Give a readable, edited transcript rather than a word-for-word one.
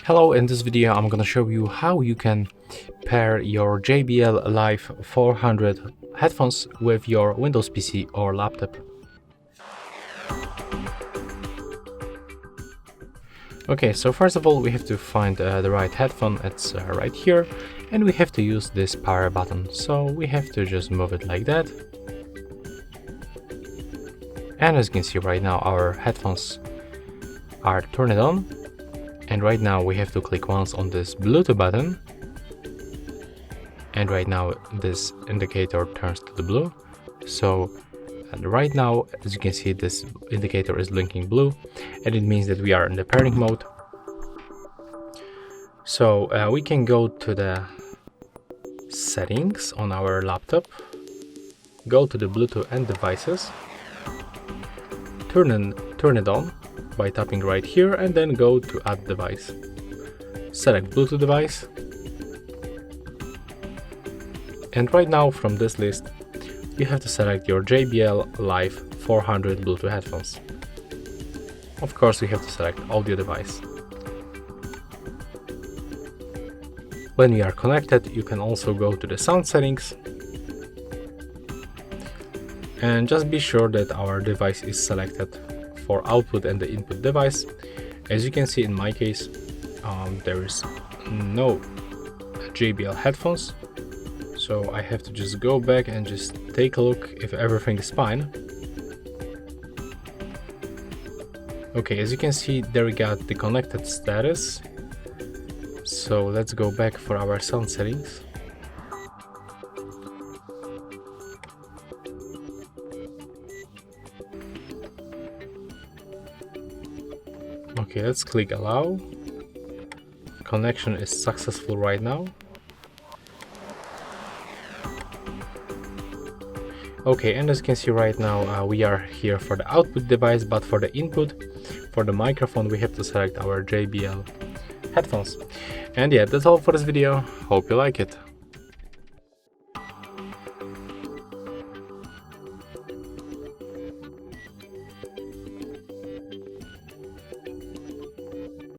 Hello, in this video I'm gonna show you how you can pair your JBL Live 400 headphones with your Windows PC or laptop. Okay, so first of all we have to find the right headphone. It's right here, and we have to use this power button. So we have to just move it like that. And as you can see right now our headphones are turned on. And right now we have to click once on this Bluetooth button, and right now this indicator turns to the blue. So right now, as you can see, this indicator is blinking blue, and it means that we are in the pairing mode. So we can go to the settings on our laptop, go to the Bluetooth and devices, turn it on by tapping right here, and then go to add device. Select Bluetooth device, and right now from this list you have to select your JBL Live 400 Bluetooth headphones. Of course you have to select audio device. When you are connected, you can also go to the sound settings, and just be sure that our device is selected for output and the input device. As you can see in my case, there is no JBL headphones, so I have to just go back and just take a look if everything is fine. Okay, as you can see, there we got the connected status. So let's go back for our sound settings. Okay, let's click allow. Connection is successful right now. Okay, and as you can see right now, we are here for the output device, but for the input, for the microphone, we have to select our JBL headphones. And yeah, that's all for this video. Hope you like it.